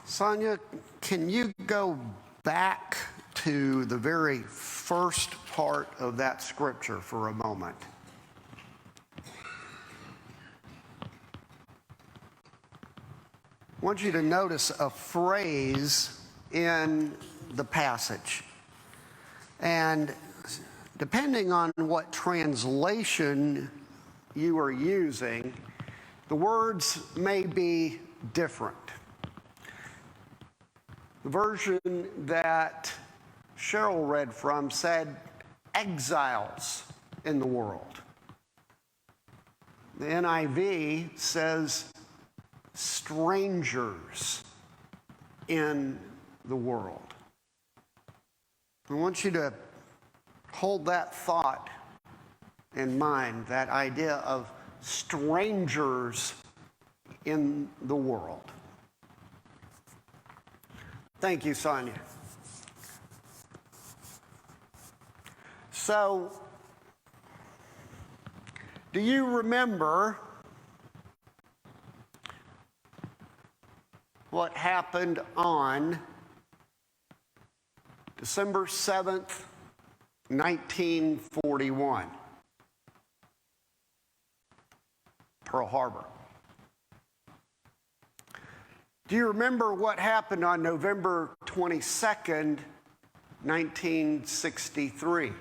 Sonia, can you go back to the very first part of that scripture for a moment? I want you to notice a phrase in the passage. And depending on what translation you are using, the words may be different. The version that Cheryl read from said exiles in the world. The NIV says strangers in the world. I want you to hold that thought in mind, that idea of strangers in the world. Thank you, Sonia. So, do you remember what happened on December 7th, 1941? Pearl Harbor. Do you remember what happened on November 22nd, 1963?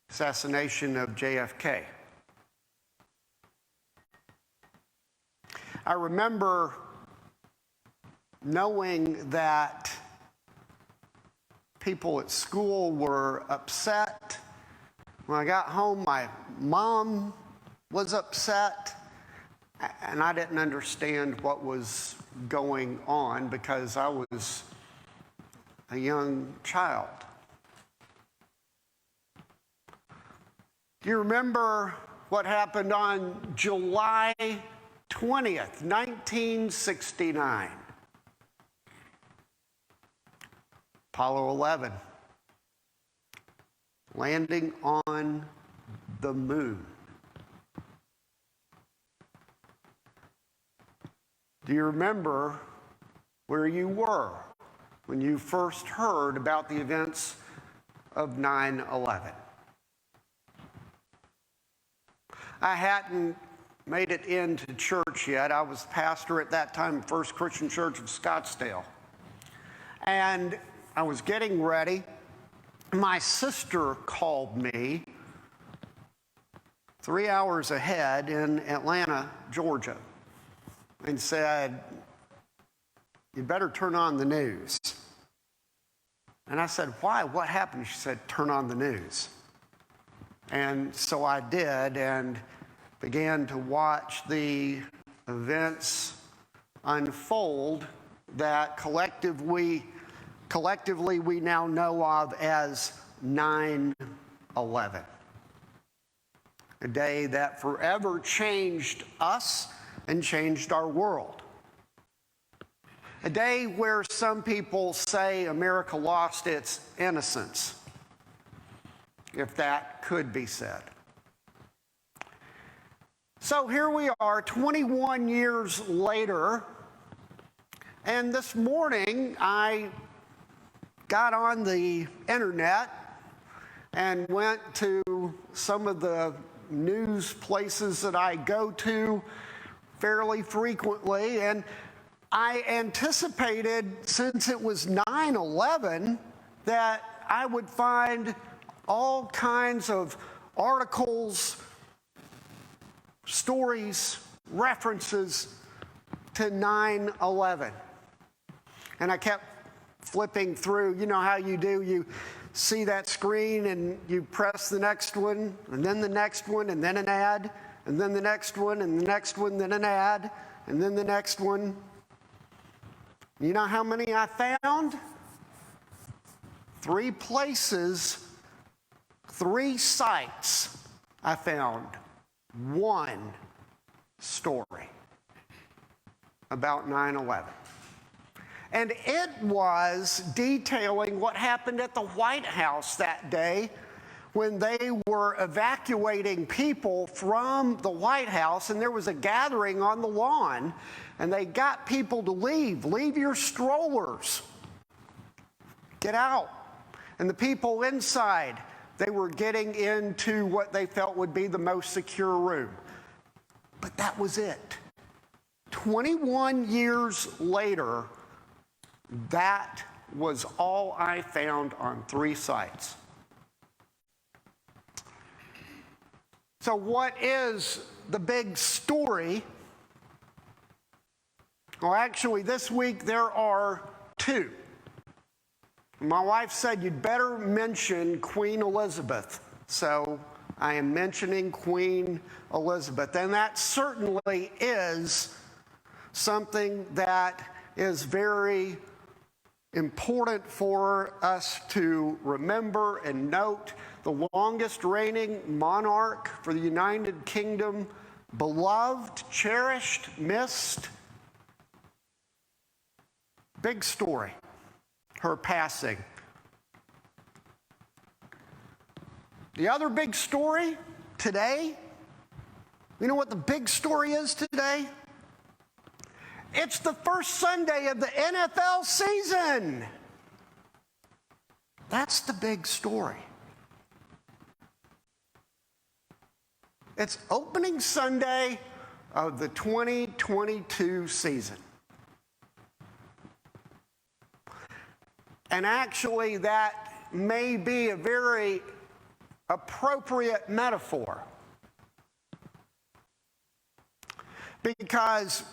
Assassination of JFK. I remember knowing that people at school were upset. When I got home, my mom was upset, and I didn't understand what was going on because I was a young child. Do you remember what happened on July 20th, 1969? Apollo 11, landing on the moon. Do you remember where you were when you first heard about the events of 9/11? I hadn't made it into church yet. I was pastor at that time, First Christian Church of Scottsdale. And I was getting ready. My sister called me 3 hours ahead in Atlanta, Georgia, and said, "You better turn on the news." And I said, "Why? What happened?" She said, "Turn on the news." And so I did, and began to watch the events unfold that collectively we now know of as 9/11. A day that forever changed us and changed our world. A day where some people say America lost its innocence, if that could be said. So here we are, 21 years later, and this morning I got on the internet and went to some of the news places that I go to fairly frequently, and I anticipated, since it was 9/11, that I would find all kinds of articles, stories, references to 9/11. And I kept flipping through. You know how you do. You see that screen and you press the next one, and then the next one, and then an ad, and then the next one, and the next one, then an ad, and then the next one. You know how many I found? 3 places, 3 sites I found. 1 story about 9/11. And it was detailing what happened at the White House that day when they were evacuating people from the White House, and there was a gathering on the lawn, and they got people to leave. Leave your strollers. Get out. And the people inside, they were getting into what they felt would be the most secure room. But that was it. 21 years later, that was all I found on 3 sites. So what is the big story? Well, actually, this week there are 2. My wife said you'd better mention Queen Elizabeth, so I am mentioning Queen Elizabeth. And that certainly is something that is very important for us to remember and note. The longest reigning monarch for the United Kingdom, beloved, cherished, missed. Big story, her passing. The other big story today, you know what the big story is today? It's the first Sunday of the NFL season. That's the big story. It's opening Sunday of the 2022 season. And actually, that may be a very appropriate metaphor. Because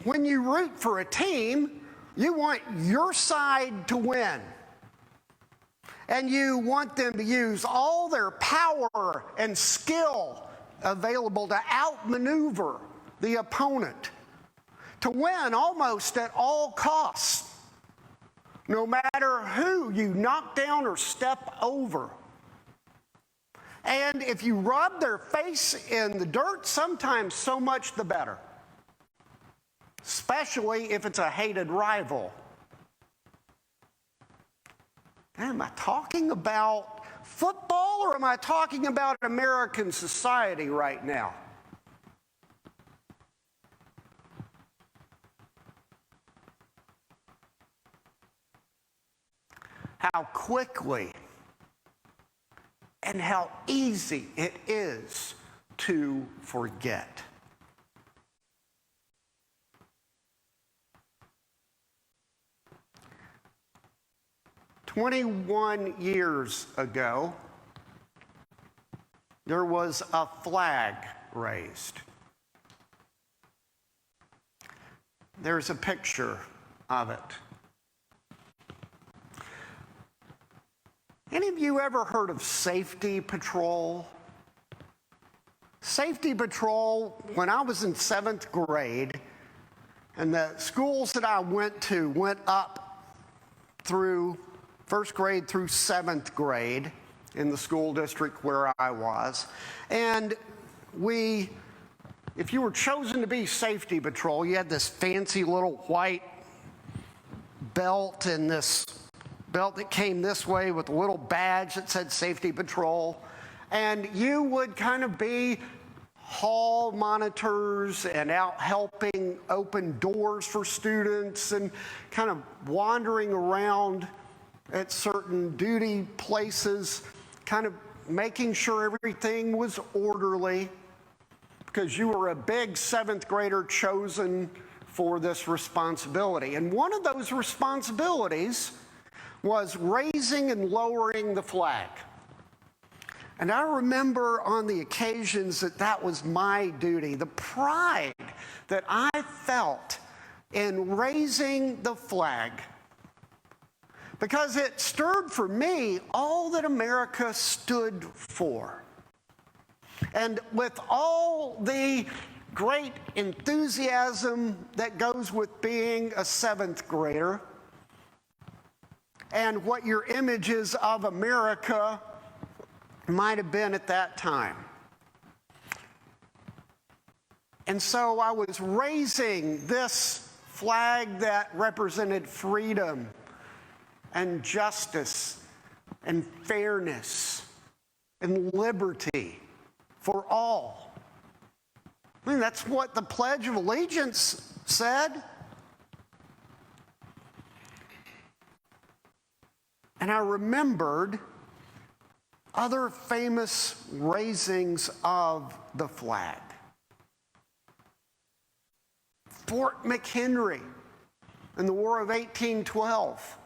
when you root for a team, you want your side to win. And you want them to use all their power and skill available to outmaneuver the opponent, to win almost at all costs, no matter who you knock down or step over. And if you rub their face in the dirt, sometimes so much the better, especially if it's a hated rival. Am I talking about football, or am I talking about American society right now? How quickly and how easy it is to forget. "21 years ago, there was a flag raised. There's a picture of it. Any of you ever heard of Safety Patrol? Safety Patrol, when I was in 7th grade, and the schools that I went to went up through 1st grade through 7th grade in the school district where I was. And if you were chosen to be Safety Patrol, you had this fancy little white belt, and this belt that came this way with a little badge that said Safety Patrol. And you would kind of be hall monitors and out helping open doors for students and kind of wandering around at certain duty places, kind of making sure everything was orderly, because you were a big 7th grader chosen for this responsibility. And one of those responsibilities was raising and lowering the flag. And I remember on the occasions that was my duty, the pride that I felt in raising the flag, because it stirred for me all that America stood for. And with all the great enthusiasm that goes with being a 7th grader, and what your images of America might have been at that time. And so I was raising this flag that represented freedom and justice and fairness and liberty for all. I mean, that's what the Pledge of Allegiance said. And I remembered other famous raisings of the flag. Fort McHenry in the War of 1812.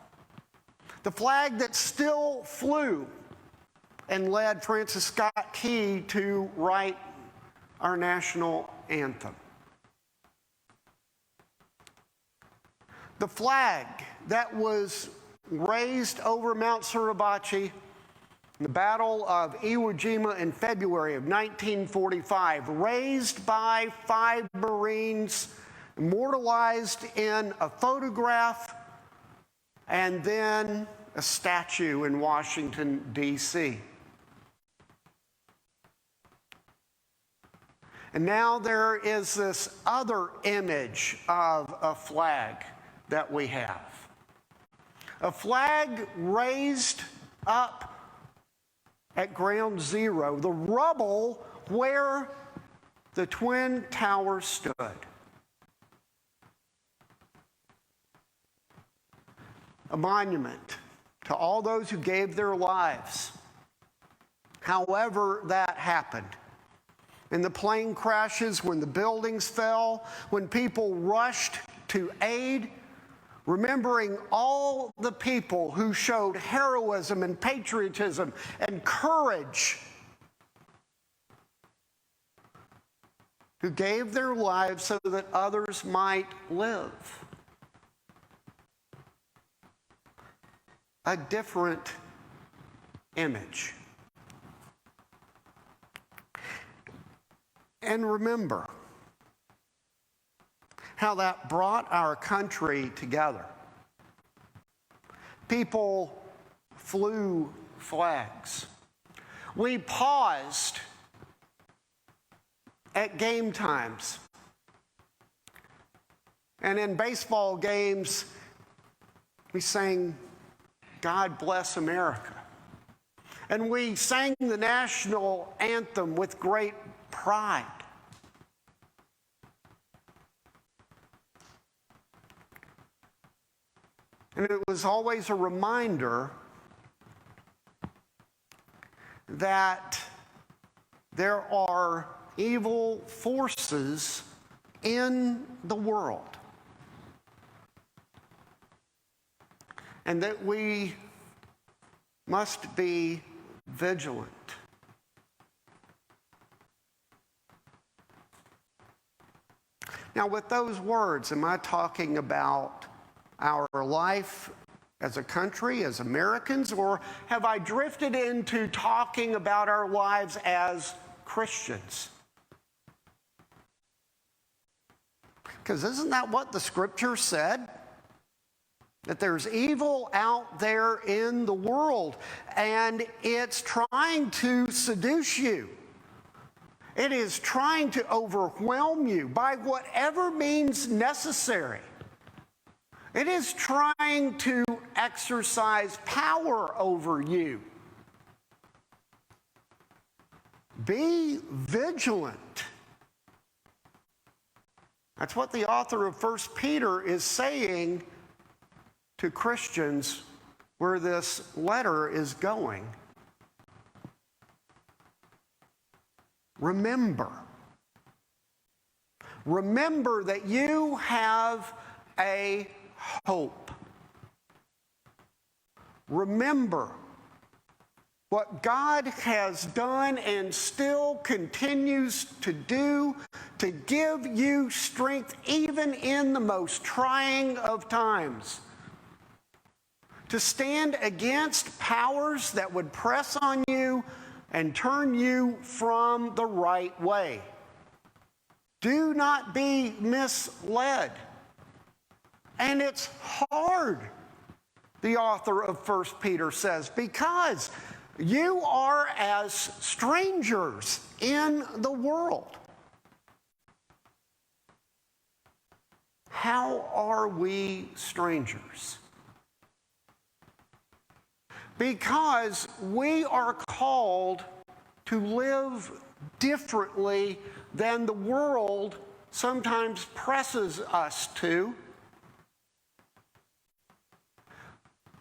The flag that still flew and led Francis Scott Key to write our national anthem. The flag that was raised over Mount Suribachi in the Battle of Iwo Jima in February of 1945, raised by 5 Marines, immortalized in a photograph, and then a statue in Washington, D.C. And now there is this other image of a flag that we have. A flag raised up at Ground Zero, the rubble where the Twin Towers stood. A monument to all those who gave their lives, however that happened. In the plane crashes, when the buildings fell, when people rushed to aid, remembering all the people who showed heroism and patriotism and courage, who gave their lives so that others might live. A different image. And remember how that brought our country together. People flew flags. We paused at game times. And in baseball games, we sang, "God Bless America." And we sang the national anthem with great pride. And it was always a reminder that there are evil forces in the world, and that we must be vigilant. Now, with those words, am I talking about our life as a country, as Americans, or have I drifted into talking about our lives as Christians? Because isn't that what the scripture said? That there's evil out there in the world, and it's trying to seduce you. It is trying to overwhelm you by whatever means necessary. It is trying to exercise power over you. Be vigilant. That's what the author of 1 Peter is saying to Christians where this letter is going. Remember that you have a hope. Remember what God has done and still continues to do to give you strength even in the most trying of times, to stand against powers that would press on you and turn you from the right way. Do not be misled. And it's hard, the author of 1 Peter says, because you are as strangers in the world. How are we strangers? Because we are called to live differently than the world sometimes presses us to.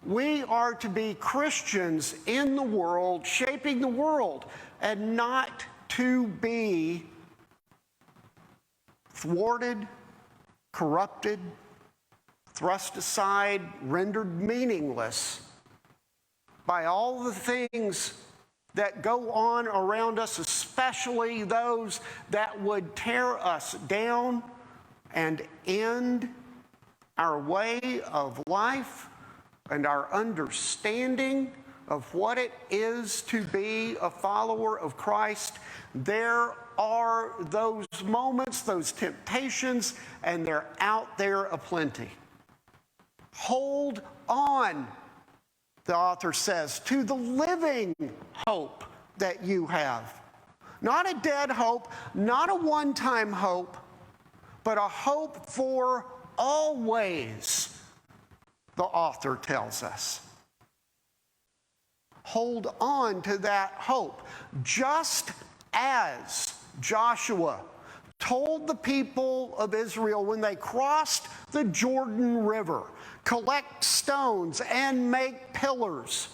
We are to be Christians in the world, shaping the world, and not to be thwarted, corrupted, thrust aside, rendered meaningless by all the things that go on around us, especially those that would tear us down and end our way of life and our understanding of what it is to be a follower of Christ. There are those moments, those temptations, and they're out there aplenty. Hold on, the author says, to the living hope that you have. Not a dead hope, not a one-time hope, but a hope for always, the author tells us. Hold on to that hope. Just as Joshua told the people of Israel when they crossed the Jordan River, collect stones and make pillars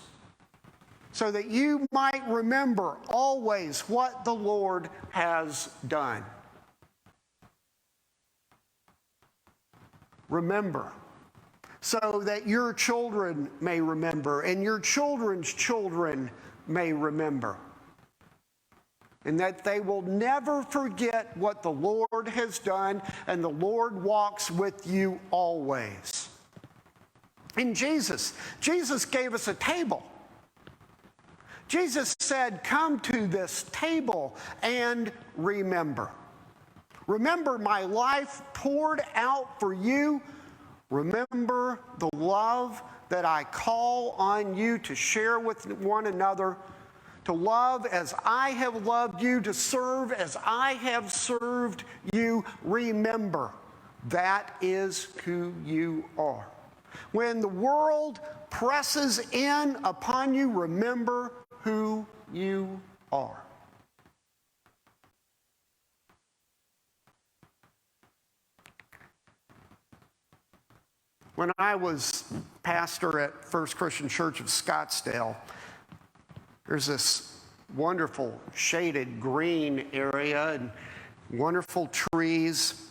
so that you might remember always what the Lord has done. Remember, so that your children may remember and your children's children may remember, and that they will never forget what the Lord has done, and the Lord walks with you always. In Jesus gave us a table. Jesus said, come to this table and remember. Remember my life poured out for you. Remember the love that I call on you to share with one another, to love as I have loved you, to serve as I have served you. Remember, that is who you are. When the world presses in upon you, remember who you are. When I was pastor at First Christian Church of Scottsdale, there's this wonderful shaded green area and wonderful trees.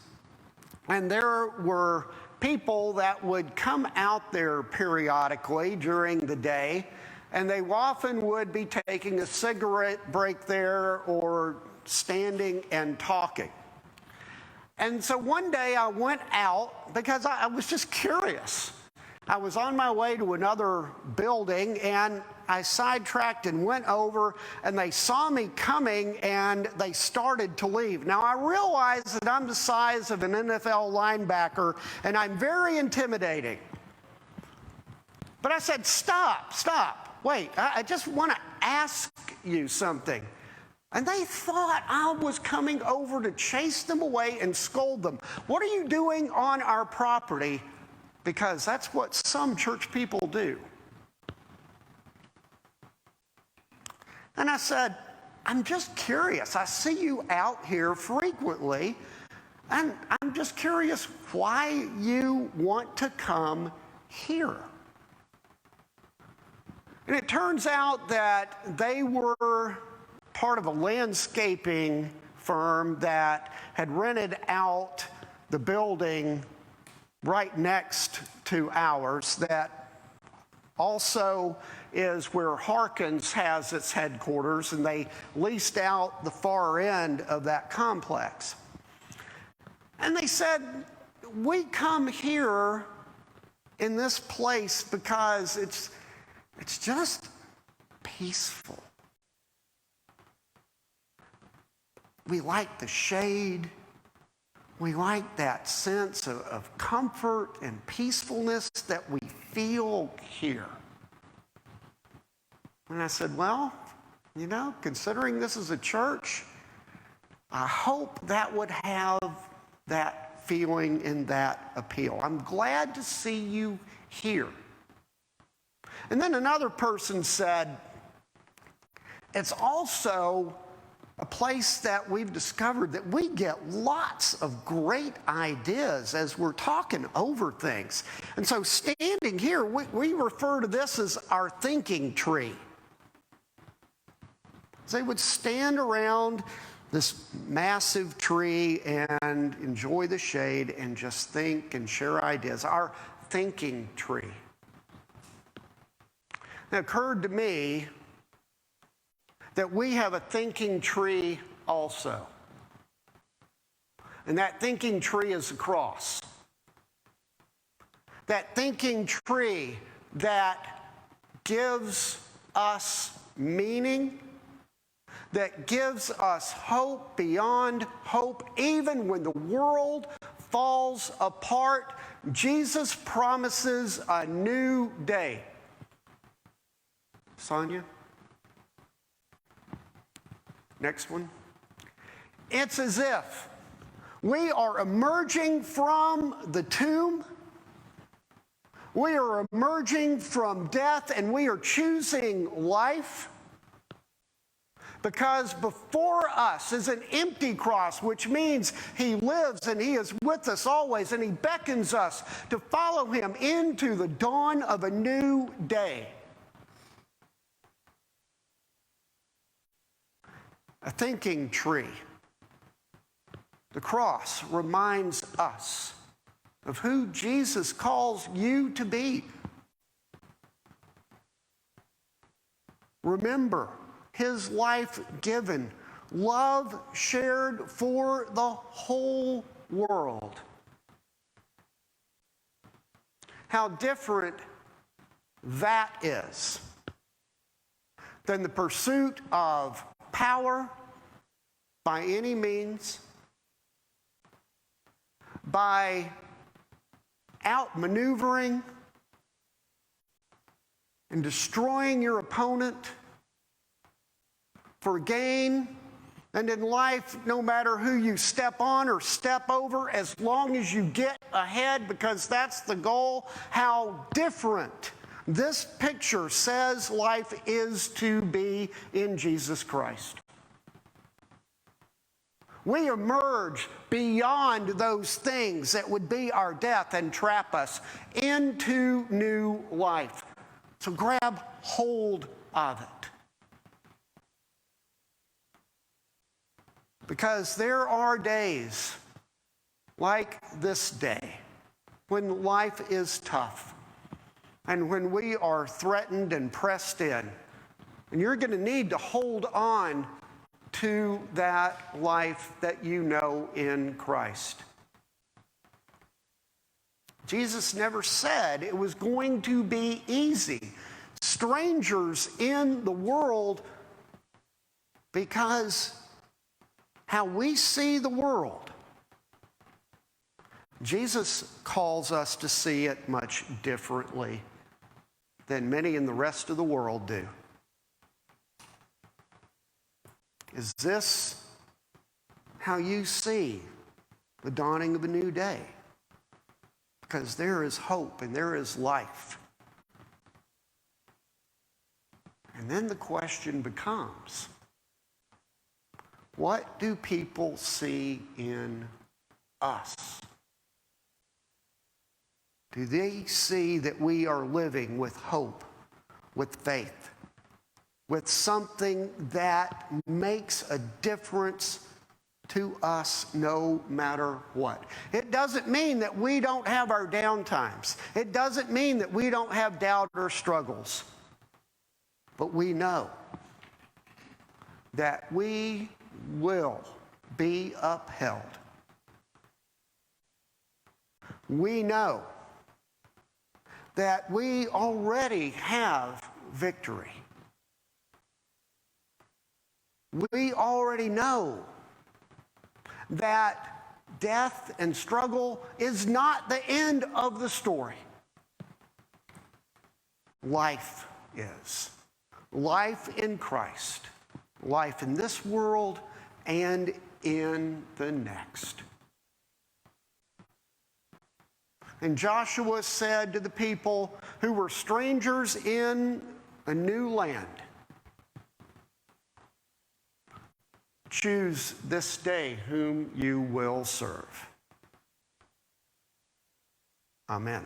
And there were people that would come out there periodically during the day, and they often would be taking a cigarette break there or standing and talking. And so one day I went out because I was just curious. I was on my way to another building, and I sidetracked and went over, and they saw me coming, and they started to leave. Now, I realize that I'm the size of an NFL linebacker, and I'm very intimidating. But I said, stop, wait, I just want to ask you something. And they thought I was coming over to chase them away and scold them. What are you doing on our property? Because that's what some church people do. And I said, I'm just curious. I see you out here frequently, and I'm just curious why you want to come here. And it turns out that they were part of a landscaping firm that had rented out the building right next to ours that also is where Harkins has its headquarters, and they leased out the far end of that complex. And they said, we come here in this place because it's just peaceful. We like the shade. We like that sense of comfort and peacefulness that we feel here. And I said, well, considering this is a church, I hope that would have that feeling and that appeal. I'm glad to see you here. And then another person said, it's also a place that we've discovered that we get lots of great ideas as we're talking over things. And so standing here, we refer to this as our thinking tree. So they would stand around this massive tree and enjoy the shade and just think and share ideas. Our thinking tree. It occurred to me that we have a thinking tree also. And that thinking tree is the cross. That thinking tree that gives us meaning, that gives us hope beyond hope, even when the world falls apart. Jesus promises a new day. Sonia? Next one. It's as if we are emerging from the tomb. We are emerging from death and we are choosing life. Because before us is an empty cross, which means he lives and he is with us always, and he beckons us to follow him into the dawn of a new day. A thinking tree. The cross reminds us of who Jesus calls you to be. Remember his life given, love shared for the whole world. How different that is than the pursuit of power by any means, by outmaneuvering and destroying your opponent for gain. And in life, no matter who you step on or step over, as long as you get ahead, because that's the goal, how different this picture says life is to be in Jesus Christ. We emerge beyond those things that would be our death and trap us into new life. So grab hold of it. Because there are days like this day when life is tough and when we are threatened and pressed in. And you're going to need to hold on to that life that you know in Christ. Jesus never said it was going to be easy. Strangers in the world, because how we see the world, Jesus calls us to see it much differently than many in the rest of the world do. Is this how you see the dawning of a new day? Because there is hope and there is life. And then the question becomes, what do people see in us? Do they see that we are living with hope, with faith, with something that makes a difference to us no matter what? It doesn't mean that we don't have our down times. It doesn't mean that we don't have doubt or struggles. But we know that we will be upheld. We know that we already have victory. We already know that death and struggle is not the end of the story. Life is. Life in Christ. Life in this world and in the next. And Joshua said to the people who were strangers in a new land, choose this day whom you will serve. Amen.